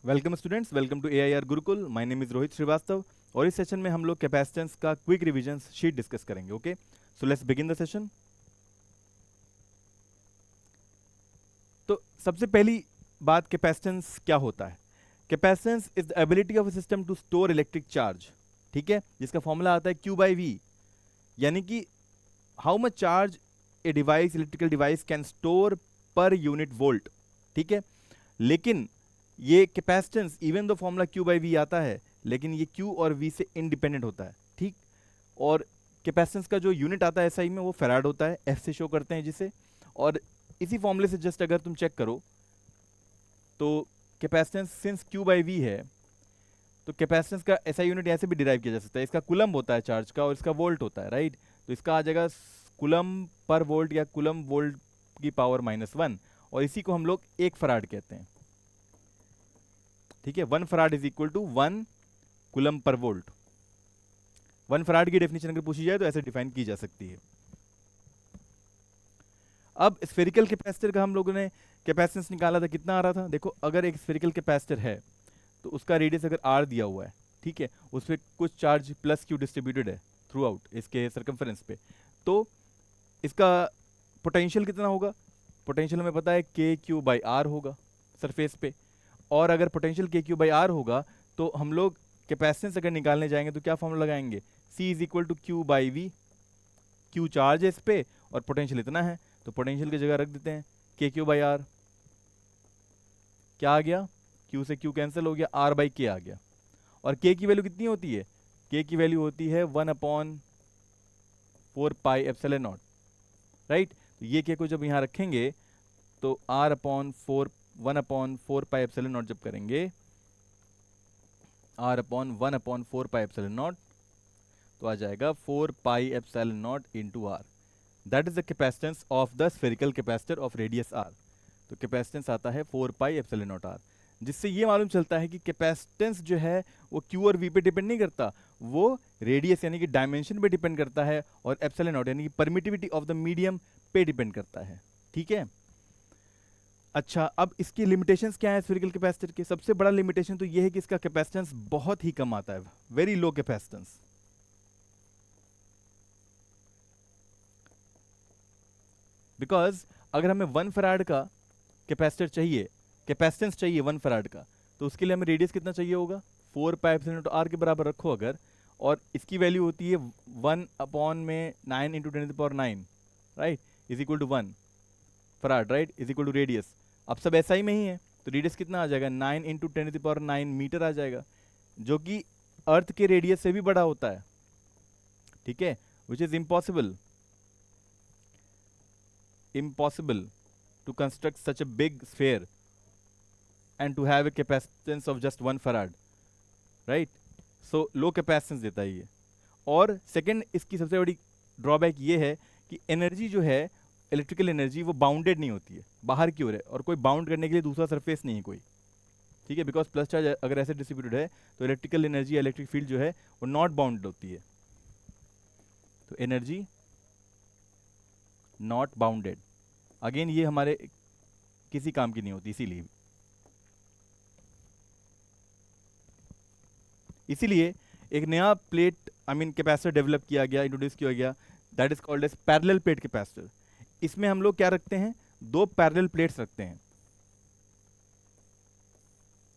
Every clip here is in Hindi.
Welcome students, welcome to AIR Gurukul. My name is Rohit Srivastava और इस सेशन में हम लोग कैपेसिटेंस का क्विक रिवीजन शीट डिस्कस करेंगे। Okay, so let's begin the session. तो सबसे पहली बात, कैपेसिटेंस क्या होता है? Capacitance is the ability of a system to store electric charge, ठीक है, जिसका फॉर्मूला आता है Q/V, यानी कि how much charge a device, electrical device can store per unit volt, ठीक है। लेकिन ये capacitance, even though formula Q/V आता है, लेकिन ये Q और V से इंडिपेंडेंट होता है, ठीक। और कैपेसिटेंस का जो यूनिट आता है SI में, वो फैराड होता है, F से शो करते हैं जिसे। और इसी फॉर्मूले से जस्ट अगर तुम चेक करो तो कैपेसिटेंस सिंस Q/V है, तो कैपेसिटेंस का SI यूनिट ऐसे भी डिराइव किया जा सकता है। इसका कुलम्ब होता है चार्ज का और इसका वोल्ट होता है, राइट। तो इसका आ जाएगा कुलम्ब पर वोल्ट या कुलम्ब वोल्ट की पावर -1, और इसी को हम लोग 1 फराड कहते हैं, ठीक है। 1 farad is equal to 1 coulomb per volt. 1 farad की डेफिनेशन अगर पूछी जाए तो ऐसे डिफाइन की जा सकती है। अब स्फेरिकल कैपेसिटर का हम लोगों ने कैपेसिटेंस निकाला था, कितना आ रहा था? देखो, अगर एक स्फेरिकल कैपेसिटर है तो उसका रेडियस अगर R दिया हुआ है, ठीक है, उस पर कुछ चार्ज प्लस Q डिस्ट्रीब्यूटेड है थ्रू आउट इसके सर्कमफेरेंस पे, तो इसका पोटेंशियल कितना होगा? पोटेंशियल हमें पता है KQ/R होगा सरफेस पे। और अगर पोटेंशियल KQ/R होगा तो हम लोग कैपेसिटेंस अगर निकालने जाएंगे तो क्या फॉर्मूला लगाएंगे? C is equal to Q/V। Q charge है इस पे और पोटेंशियल इतना है, तो पोटेंशियल की जगह रख देते हैं KQ/R। क्या आ गया? Q से Q कैंसिल हो गया, R/K आ गया। और K की वैल्यू कितनी होती है? K की वैल्यू होती है 1/4πε0, राइट। तो ये K को जब यहाँ रखेंगे तो R/4 1/4πε0 जब करेंगे, R/1/4πε0, तो आ जाएगा 4πε0 into R। That is the capacitance of the spherical capacitor of radius R। तो कैपेसिटेंस आता है 4πε0R, जिससे ये मालूम चलता है कि कैपेसिटेंस जो है वो Q और V पे डिपेंड नहीं करता, वो रेडियस यानी कि डायमेंशन पे डिपेंड करता है, और एप्सिलॉन यानी कि परमिटिविटी ऑफ द मीडियम पे डिपेंड करता है, ठीक है। अच्छा, अब इसकी लिमिटेशंस क्या है स्फेरिकल कैपेसिटर के? सबसे बड़ा लिमिटेशन तो ये है कि इसका कैपेसिटेंस बहुत ही कम आता है, वेरी लो कैपेसिटेंस। बिकॉज अगर हमें 1 फराड का कैपेसिटर चाहिए, कैपेसिटेंस चाहिए 1 फराड का, तो उसके लिए हमें रेडियस कितना चाहिए होगा? 4πε0R के बराबर रखो अगर, और इसकी वैल्यू होती है 1/9 into 10⁹, right, is equal to 1 farad, right, is equal to radius. अब सब SI में ही है, तो रेडियस कितना आ जाएगा? 9 इंटू 10⁹ मीटर आ जाएगा, जो कि अर्थ के रेडियस से भी बड़ा होता है, ठीक है, which is impossible to construct such a big sphere and to have a capacitance of just 1 farad, right? So low capacitance देता है ये। और सेकंड, इसकी सबसे बड़ी ड्रॉबैक ये है कि एनर्जी जो है, इलेक्ट्रिकल एनर्जी, वो बाउंडेड नहीं होती है, बाहर की ओर है, और कोई बाउंड करने के लिए दूसरा सरफेस नहीं है कोई, ठीक है। बिकॉज प्लस चार्ज अगर ऐसे डिस्ट्रीब्यूटेड है तो इलेक्ट्रिकल एनर्जी, इलेक्ट्रिक फील्ड जो है वो नॉट बाउंडेड होती है, तो एनर्जी नॉट बाउंडेड, अगेन ये हमारे किसी काम की नहीं होती। इसीलिए एक नया plate, I mean capacitor develop किया गया, इंट्रोड्यूस किया गया, that is called as parallel plate capacitor. इसमें हम लोग क्या रखते हैं? 2 पैरेलल प्लेट्स रखते हैं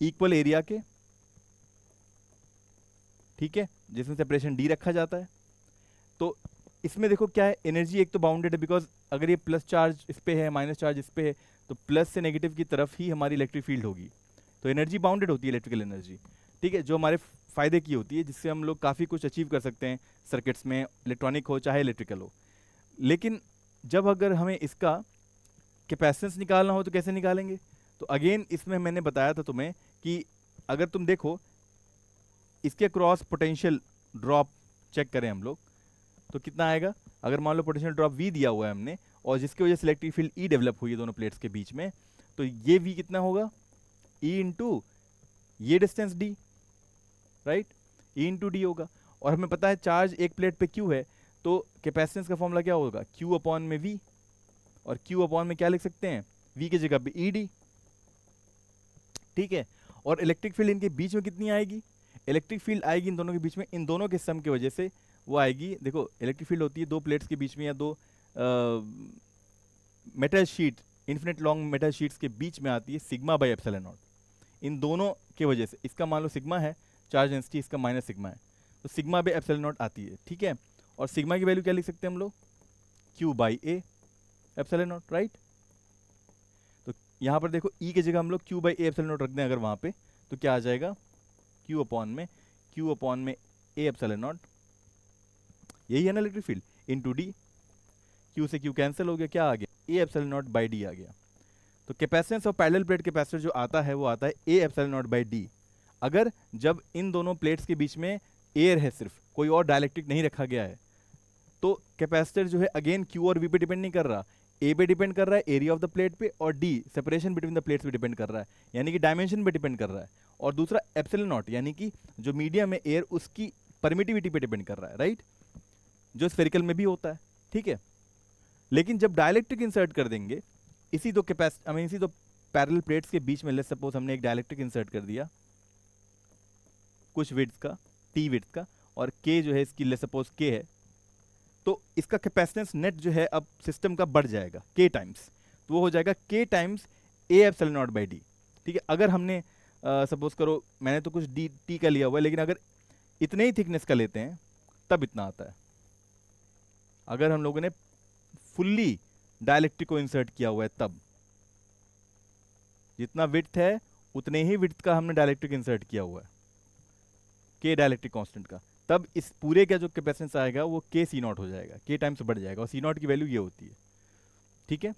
इक्वल एरिया के, ठीक है, जिसमें सेपरेशन D रखा जाता है। तो इसमें देखो क्या है, एनर्जी एक तो बाउंडेड है, बिकॉज अगर ये प्लस चार्ज इस पे है, माइनस चार्ज इस पे है, तो प्लस से नेगेटिव की तरफ ही हमारी इलेक्ट्रिक फील्ड होगी, तो एनर्जी बाउंडेड होती है, इलेक्ट्रिकल एनर्जी, ठीक है, जो हमारे फायदे की होती है, जिससे हम लोग काफ़ी कुछ अचीव कर सकते हैं सर्किट्स में, इलेक्ट्रॉनिक हो चाहे इलेक्ट्रिकल हो। लेकिन जब अगर हमें इसका कैपेसिटेंस निकालना हो तो कैसे निकालेंगे? तो अगेन इसमें मैंने बताया था तुम्हें कि अगर तुम देखो इसके क्रॉस पोटेंशियल ड्रॉप चेक करें हम लोग, तो कितना आएगा? अगर मान लो पोटेंशियल ड्रॉप V दिया हुआ है हमने, और जिसकी वजह से इलेक्ट्रिक फील्ड E डेवलप हुई है दोनों प्लेट्स के बीच में, तो ये V कितना होगा? E इंटू ये distance D, right, E into D होगा। और हमें पता है चार्ज एक प्लेट पे Q है, तो कैपेसिटेंस का फॉर्मूला क्या होगा? Q अपॉन में V, और Q अपॉन में क्या लिख सकते हैं? V की जगह पे ED, ठीक है। और इलेक्ट्रिक फील्ड इनके बीच में कितनी आएगी, इलेक्ट्रिक फील्ड आएगी इन दोनों के बीच में, इन दोनों के सम की वजह से वो आएगी। देखो इलेक्ट्रिक फील्ड होती है दो प्लेट्स के बीच में या दो metal sheet, infinite long metal sheets के बीच में आती है सिग्मा बाई एप्सिलॉन नॉट। इन दोनों के वजह से, इसका मान लो सिग्मा है चार्ज डेंसिटी, इसका माइनस सिग्मा है, तो सिग्मा बाई एप्सिलॉन नॉट आती है, ठीक है। और सिग्मा की वैल्यू क्या लिख सकते हैं हम लोग, Q by A epsilon not, right. तो यहाँ पर देखो ई की जगह हम लोग Q by A epsilon not रख दें अगर वहाँ पे, तो क्या आ जाएगा, क्यू अपॉन में ए एप्सिलॉन नॉट, यही है ना electric field, into D, Q से क्यू कैंसिल हो गया, क्या आ गया, A epsilon naught by D आ गया। तो capacitance of parallel plate capacitor जो आता है वो आता है A epsilon naught by D. अगर जब इन दोनों प्लेट्स के बीच में एयर है, सिर्फ कोई और डायलेक्ट्रिक नहीं रखा गया है, तो कैपेसिटर जो है अगेन क्यू और वी पे डिपेंड नहीं कर रहा, ए पे डिपेंड कर रहा है, एरिया ऑफ द प्लेट पे, और D separation between the plates पे डिपेंड कर रहा है, यानी कि डायमेंशन पे डिपेंड कर रहा है। और दूसरा एप्सिलॉन नॉट, यानी कि जो मीडियम है एयर, उसकी परमिटिविटी पे डिपेंड कर रहा है, राइट, जो स्फेरिकल में भी होता है, ठीक है। लेकिन जब डायलेक्ट्रिक इंसर्ट कर देंगे इसी दो इसी दो पैरेलल प्लेट्स के बीच में, लेट्स सपोज हमने एक डायलेक्ट्रिक इंसर्ट कर दिया कुछ विड्थ का, टी विड्थ का, और के जो है इसकी लेट्स सपोज के है, तो इसका कैपेसिटेंस नेट जो है अब सिस्टम का बढ़ जाएगा के टाइम्स, तो वो हो जाएगा के times A epsilon naught by D, ठीक है। अगर हमने सपोज करो, मैंने तो कुछ डी टी का लिया हुआ है, लेकिन अगर इतने ही थिकनेस का लेते हैं तब इतना आता है। अगर हम लोगों ने फुल्ली डायलेक्ट्रिक को इंसर्ट किया हुआ है तब, जितना विड्थ है उतने ही विड्थ का हमने डायलेक्ट्रिक इंसर्ट किया हुआ है, के डायलेक्ट्रिक कांस्टेंट का, तब इस पूरे का जो कैपेसिटेंस आएगा वो के सी नॉट हो जाएगा, के टाइम्स बढ़ जाएगा, और सी नॉट की वैल्यू ये होती है, ठीक है।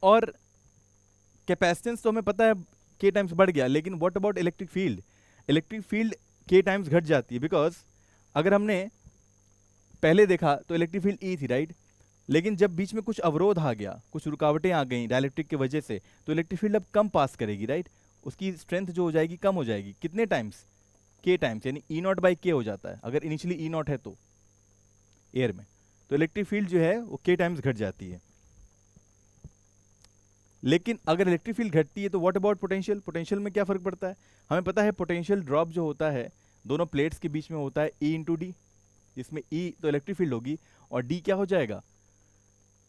और कैपेसिटेंस तो हमें पता है के टाइम्स बढ़ गया, लेकिन what about electric field, electric field के टाइम्स घट जाती है, बिकॉज अगर हमने पहले देखा तो इलेक्ट्रिक फील्ड ई थी, राइट, लेकिन जब बीच में कुछ अवरोध आ गया, कुछ रुकावटें आ गई डायलेक्ट्रिक की वजह से, तो इलेक्ट्रिक फील्ड अब कम पास करेगी, राइट, उसकी स्ट्रेंथ जो हो जाएगी कम हो जाएगी, कितने टाइम्स, के टाइम्स, यानी ई नॉट बाई के हो जाता है, अगर इनिशियली ई नॉट है तो एयर में, तो इलेक्ट्रिक फील्ड जो है वो के टाइम्स घट जाती है। लेकिन अगर इलेक्ट्रिक फील्ड घटती है तो व्हाट अबाउट पोटेंशियल, पोटेंशियल में क्या फर्क पड़ता है, हमें पता है पोटेंशियल ड्रॉप जो होता है दोनों प्लेट्स के बीच में होता है ई इंटू डी, इसमें ई तो इलेक्ट्रिक फील्ड होगी और डी क्या हो जाएगा,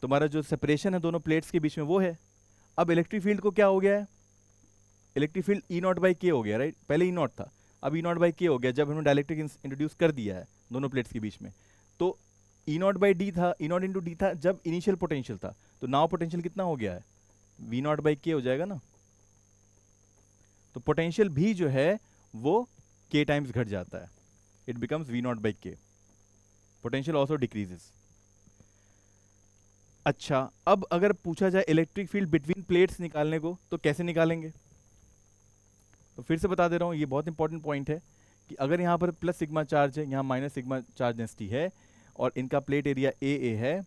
तुम्हारा जो सेपरेशन है दोनों प्लेट्स के बीच में वो है। अब इलेक्ट्रिक फील्ड को क्या हो गया है, electric field E not by के हो गया, राइट, पहले ई नॉट था, अब ई नॉट बाई के हो गया जब हमने डायलेक्ट्रिक इंट्रोड्यूस कर दिया है दोनों प्लेट्स के बीच में। तो ई नॉट बाई डी था, ई नॉट इंटू डी था जब इनिशियल पोटेंशियल था, तो नाउ पोटेंशियल कितना हो गया है, वी नॉट बाई के हो जाएगा ना। तो पोटेंशियल भी जो है वो के टाइम्स घट जाता है, it becomes V not by K, potential also decreases. अच्छा, अब अगर पूछा जाए इलेक्ट्रिक फील्ड बिटवीन प्लेट्स निकालने को तो कैसे निकालेंगे, तो फिर से बता दे रहा हूं, ये बहुत इंपॉर्टेंट पॉइंट है कि अगर यहाँ पर प्लस सिग्मा चार्ज है, यहाँ माइनस सिग्मा चार्ज डेंसिटी है, और इनका प्लेट एरिया ए है,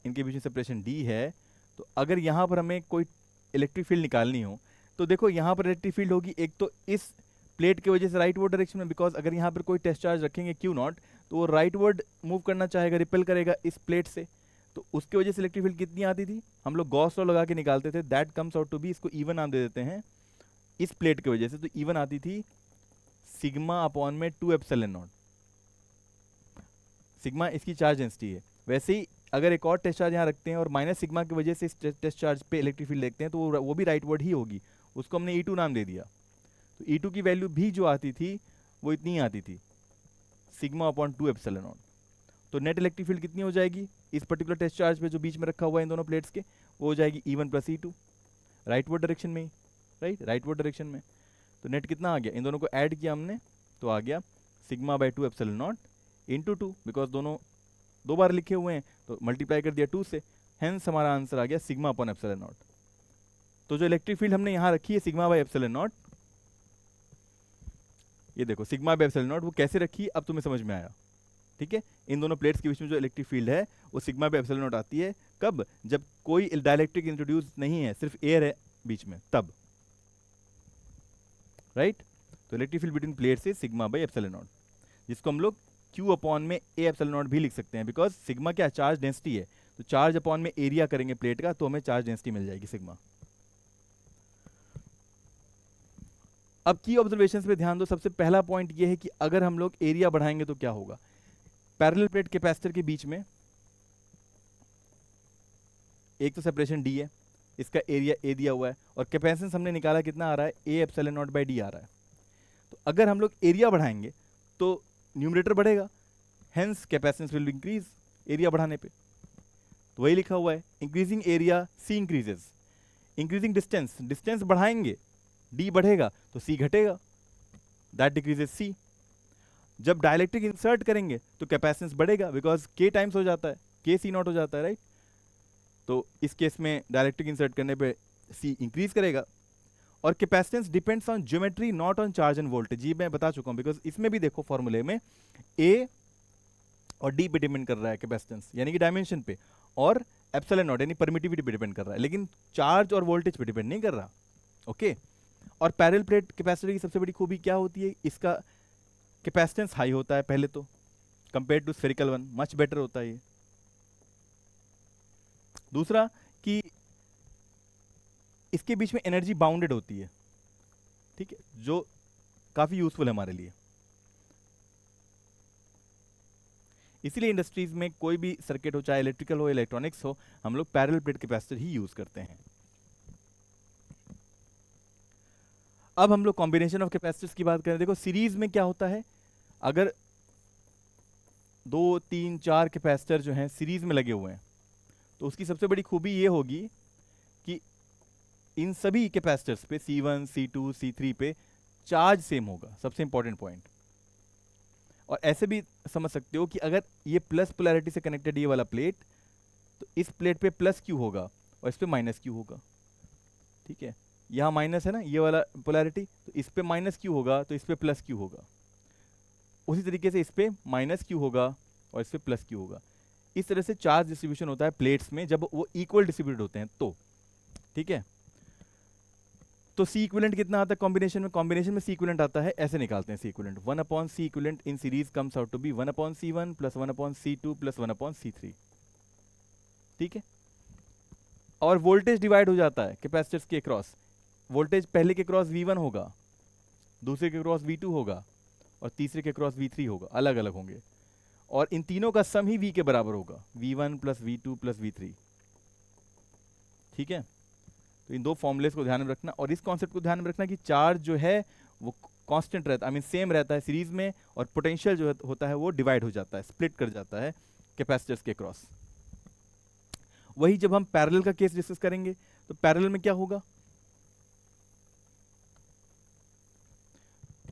इनके बीच में सेपरेशन डी है, तो अगर यहाँ पर हमें कोई इलेक्ट्रिक फील्ड निकालनी हो तो देखो यहाँ पर इलेक्ट्रिक फील्ड होगी एक तो इस प्लेट की वजह से राइट वर्ड डायरेक्शन में, बिकॉज अगर यहाँ पर कोई टेस्ट चार्ज रखेंगे क्यू नॉट तो वो राइट वर्ड मूव करना चाहेगा, रिपेल करेगा इस प्लेट से, तो उसकी वजह से इलेक्ट्रिक फील्ड कितनी आती थी, हम लोग गॉस लॉ लगा के निकालते थे, that comes out to be, इसको इवन नाम दे देते हैं इस प्लेट की वजह से, तो इवन आती थी सिग्मा अपॉन में 2 एप्सिलॉन नॉट, सिग्मा इसकी चार्ज डेंसिटी है। वैसे ही अगर एक और टेस्ट चार्ज यहाँ रखते हैं और माइनस सिग्मा की वजह से इस टेस्ट चार्ज पे इलेक्ट्रिक फील्ड देखते हैं तो वो भी राइट वर्ड ही होगी, उसको हमने E2 नाम दे दिया। तो E2 की वैल्यू भी जो आती थी वो इतनी आती थी, सिग्मा अपॉन 2 एप्सिलॉन नॉट। तो नेट इलेक्ट्रिक फील्ड कितनी हो जाएगी इस पर्टिकुलर टेस्ट चार्ज पे जो बीच में रखा हुआ है इन दोनों प्लेट्स के, वो हो जाएगी E1 plus E2, right word direction में ही, राइट, राइट वर्ड डायरेक्शन में। तो नेट कितना आ गया, इन दोनों को ऐड किया हमने तो आ गया sigma by 2 epsilon not into 2, because दोनों दो बार लिखे हुए हैं तो मल्टीप्लाई कर दिया 2 से, हेंस हमारा आंसर आ गया सिग्मा अपॉन एप्सिलॉन नॉट। तो जो इलेक्ट्रिक फील्ड हमने यहाँ रखी है सिग्मा बाई एप्सिलॉन नॉट, ये देखो सिग्मा बाई एप्सिलॉन नॉट वो कैसे रखी अब तुम्हें समझ में आया, ठीक है। इन दोनों प्लेट्स के बीच में जो इलेक्ट्रिक फील्ड है वो सिग्मा बाई एप्सिलॉन नॉट आती है कब, जब कोई डायलेक्ट्रिक इंट्रोड्यूस नहीं है, सिर्फ एयर है बीच में, तब, राइट। तो electric field between plates is sigma by epsilon not, जिसको हम लोग Q अपॉन में A एप्सिलॉन नॉट भी लिख सकते हैं, बिकॉज सिग्मा क्या चार्ज डेंसिटी है, तो चार्ज अपॉन में एरिया करेंगे प्लेट का तो हमें चार्ज डेंसिटी मिल जाएगी सिग्मा। अब की ऑब्जर्वेशंस पे ध्यान दो। सबसे पहला पॉइंट ये है कि अगर हम लोग एरिया बढ़ाएंगे तो क्या होगा। पैरेलल प्लेट कैपेसिटर के बीच में एक तो सेपरेशन डी है, इसका एरिया ए दिया हुआ है, और कैपेसिटेंस हमने निकाला कितना आ रहा है, A epsilon naught by D आ रहा है। तो अगर हम लोग एरिया बढ़ाएंगे तो न्यूमरेटर बढ़ेगा, hence capacitance will increase area बढ़ाने पे। तो वही लिखा हुआ है, इंक्रीजिंग एरिया सी इंक्रीजेस, इंक्रीजिंग डिस्टेंस, डिस्टेंस बढ़ाएंगे डी बढ़ेगा तो सी घटेगा, दैट डिक्रीजेस सी। जब डायलेक्ट्रिक इंसर्ट करेंगे तो कैपेसिटेंस बढ़ेगा, बिकॉज के टाइम्स हो जाता है, के सी नॉट हो जाता है, राइट। तो इस केस में डायलेक्ट्रिक इंसर्ट करने पे सी इंक्रीज करेगा। और capacitance depends on geometry not on charge end voltage, ये मैं बता चुका हूं, बिकॉज इसमें भी देखो फॉर्मूले में ए और डी पे डिपेंड कर रहा है कैपेसिटेंस, यानी कि डायमेंशन पे, और एप्सिलॉन नॉट यानी परमिटिविटी पे डिपेंड कर रहा है, लेकिन चार्ज और वोल्टेज पे डिपेंड नहीं कर रहा। ओके। और पैरेलल प्लेट कैपेसिटर की सबसे बड़ी खूबी क्या होती है, इसका कैपेसिटेंस हाई होता है पहले तो, compare to spherical one much better होता है ये। दूसरा कि इसके बीच में एनर्जी बाउंडेड होती है, ठीक है, जो काफी यूजफुल है हमारे लिए। इसीलिए इंडस्ट्रीज में कोई भी सर्किट हो, चाहे इलेक्ट्रिकल हो इलेक्ट्रॉनिक्स हो, हम लोग पैरेलल प्लेट कैपेसिटर ही यूज करते हैं। अब हम लोग कॉम्बिनेशन ऑफ कैपेसिटर्स की बात करें। देखो सीरीज में क्या होता है, अगर 2, 3, 4 कैपेसिटर जो हैं सीरीज में लगे हुए हैं तो उसकी सबसे बड़ी खूबी ये होगी कि इन सभी कैपेसिटर्स पे C1, C2, C3 पे चार्ज सेम होगा, सबसे इंपॉर्टेंट पॉइंट। और ऐसे भी समझ सकते हो कि अगर ये प्लस पोलैरिटी से कनेक्टेड ये वाला प्लेट, तो इस प्लेट पे प्लस क्यू होगा और इस पे माइनस क्यू होगा, ठीक है। यहाँ माइनस है ना ये वाला पोलैरिटी, तो इस पे माइनस क्यू होगा तो इस पे प्लस क्यू होगा। उसी तरीके से इस पे माइनस क्यू होगा और इस पे प्लस क्यू होगा। इस तरह से चार्ज डिस्ट्रीब्यूशन होता है प्लेट्स में जब वो इक्वल डिस्ट्रीब्यूटेड होते हैं तो, ठीक है। तो सी इक्विवेलेंट कितना आता है कॉम्बिनेशन में, कॉम्बिनेशन में सी इक्विवेलेंट आता है, ऐसे निकालते हैं C equivalent, 1/C equivalent in series comes out to be 1/C1 plus 1/C2 plus 1/C3, ठीक है। और वोल्टेज डिवाइड हो जाता है कैपेसिटर्स के क्रॉस, वोल्टेज पहले के क्रॉस V1 होगा, दूसरे के क्रॉस V2 होगा और तीसरे के क्रॉस V3 होगा, अलग अलग होंगे, और इन तीनों का सम ही V के बराबर होगा, V1 plus V2 plus V3, ठीक है। तो इन दो फॉर्मुलेस को ध्यान में रखना, और इस कॉन्सेप्ट को ध्यान में रखना कि चार्ज जो है वो कांस्टेंट रहता है, आई मीन सेम रहता है सीरीज में, और पोटेंशियल जो होता है वो डिवाइड हो जाता है, स्प्लिट कर जाता है कैपेसिटर्स के क्रॉस। वही जब हम पैरेलल का केस डिस्कस करेंगे तो पैरेलल में क्या होगा,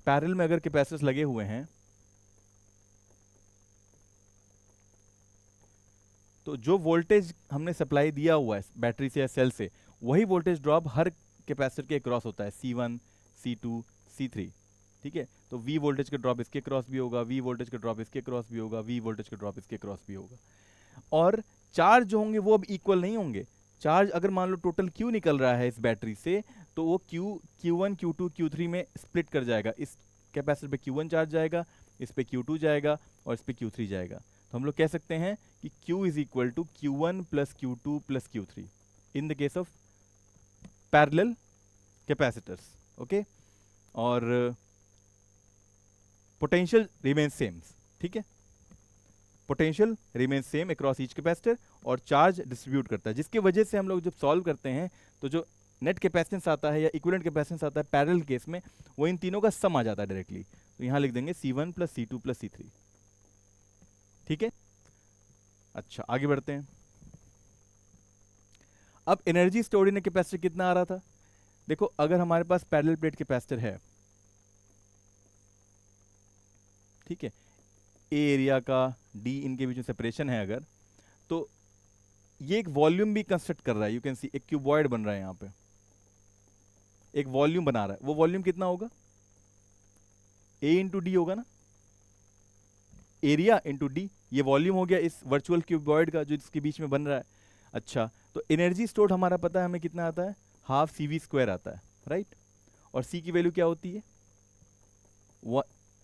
पैरेलल में अगर कैपेसिटर्स लगे हुए हैं तो जो वोल्टेज हमने सप्लाई दिया हुआ है बैटरी से या सेल से, वही वोल्टेज ड्रॉप हर कैपेसिटर के क्रॉस होता है, C1, C2, C3, ठीक है। तो V वोल्टेज का ड्रॉप इसके क्रॉस भी होगा, V वोल्टेज का ड्रॉप इसके क्रॉस भी होगा, V वोल्टेज का ड्रॉप इसके क्रॉस भी होगा। और चार्ज जो होंगे वो अब इक्वल नहीं होंगे। चार्ज अगर मान लो टोटल Q निकल रहा है इस बैटरी से, तो वो Q1, Q2, Q3 में स्प्लिट कर जाएगा। इस कैपेसिटर पे Q1 चार्ज जाएगा, इस पे Q2 जाएगा और इस पे Q3 जाएगा। तो हम लोग कह सकते हैं कि Q is equal to Q1 plus Q2 plus Q3 in the case of parallel capacitors, okay. और पोटेंशियल रिमेन सेम, ठीक है, potential remain same across each capacitor, और चार्ज डिस्ट्रीब्यूट करता है, जिसकी वजह से हम लोग जब सॉल्व करते हैं तो जो नेट कैपेसिटेंस आता है या इक्विवेलेंट कैपेसिटेंस आता है पैरेलल केस में, वो इन तीनों का सम आ जाता है डायरेक्टली। तो यहां लिख देंगे C1 plus C2 plus C3, ठीक है। अच्छा आगे बढ़ते हैं। अब एनर्जी स्टोर्ड इन कैपेसिटर कितना आ रहा था, देखो अगर हमारे पास पैरेलल प्लेट कैपेसिटर है, ठीक है, ए एरिया का डी इनके बीच में सेपरेशन है अगर, तो ये एक वॉल्यूम भी कंस्ट्रक्ट कर रहा है, यू कैन सी एक क्यूबॉइड बन रहा है यहाँ पे, एक वॉल्यूम बना रहा है। वो वॉल्यूम कितना होगा, ए इंटू डी होगा ना, एरिया इंटू डी, ये वॉल्यूम हो गया इस वर्चुअल क्यूबॉइड का जो इसके बीच में बन रहा है। अच्छा तो एनर्जी स्टोर्ड हमारा पता है हमें कितना आता है, हाफ CV स्क्वायर आता है, राइट। और C की वैल्यू क्या होती है,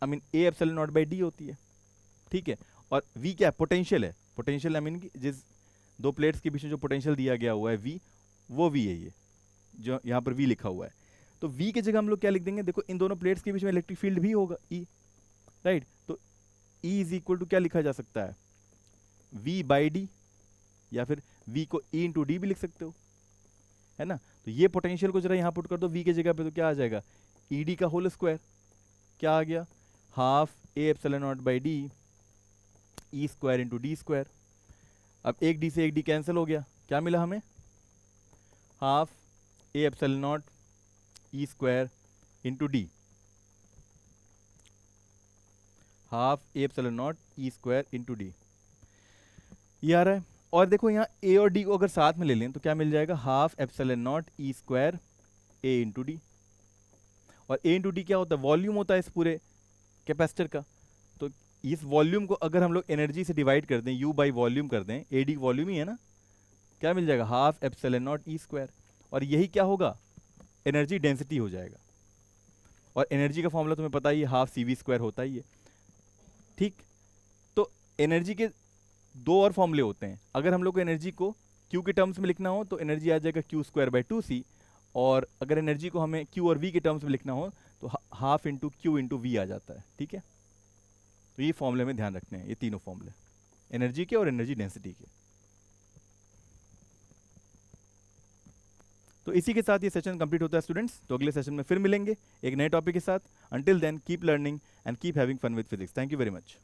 I mean A epsilon naught by D होती है, ठीक है। और V क्या है, पोटेंशियल है, पोटेंशियल आई मीन जिस दो प्लेट्स के बीच में जो पोटेंशियल दिया गया हुआ है V, वो V है, ये जो यहाँ पर V लिखा हुआ है। तो V की जगह हम लोग क्या लिख देंगे, देखो इन दोनों प्लेट्स के बीच में इलेक्ट्रिक फील्ड भी होगा E, राइट। तो E इज इक्वल टू क्या लिखा जा सकता है, V बाई डी, या फिर V को E इंटू डी भी लिख सकते हो, है ना। तो ये पोटेंशियल को जरा यहाँ पुट कर दो V की जगह पे, तो क्या आ जाएगा, ई डी का होल स्क्वायर, क्या आ गया, half A epsilon naught by D E square into D square. अब एक डी से एक डी कैंसिल हो गया, क्या मिला हमें, half A epsilon not E square into D, half A epsilon not E square into D, ये आ रहा है। और देखो यहाँ ए और डी को अगर साथ में ले लें तो क्या मिल जाएगा, half epsilon not E square A into D. और ए इंटू डी क्या होता है, वॉल्यूम होता है इस पूरे कैपेसिटर का। तो इस वॉल्यूम को अगर हम लोग एनर्जी से डिवाइड कर दें, यू बाई वॉल्यूम कर दें, ए डी वॉल्यूम ही है ना, क्या मिल जाएगा, half epsilon not E square. और यही क्या होगा, एनर्जी डेंसिटी हो जाएगा। और एनर्जी का फॉर्मूला तुम्हें पता ही है, हाफ सी वी स्क्वायर होता ही है, ठीक। तो एनर्जी के दो और फॉर्मूले होते हैं। अगर हम लोग को एनर्जी को क्यू के टर्म्स में लिखना हो तो एनर्जी आ जाएगा क्यू स्क्वायर बाई टू सी, और अगर एनर्जी को हमें क्यू और वी के टर्म्स में लिखना हो तो half into Q into V आ जाता है, ठीक है। तो ये फॉर्मूले में ध्यान रखने हैं, ये तीनों फॉर्मूले एनर्जी के और एनर्जी डेंसिटी के। तो इसी के साथ ये सेशन कंप्लीट होता है स्टूडेंट्स। तो अगले सेशन में फिर मिलेंगे एक नए टॉपिक के साथ। Until then keep learning and keep having fun with physics. Thank you very much.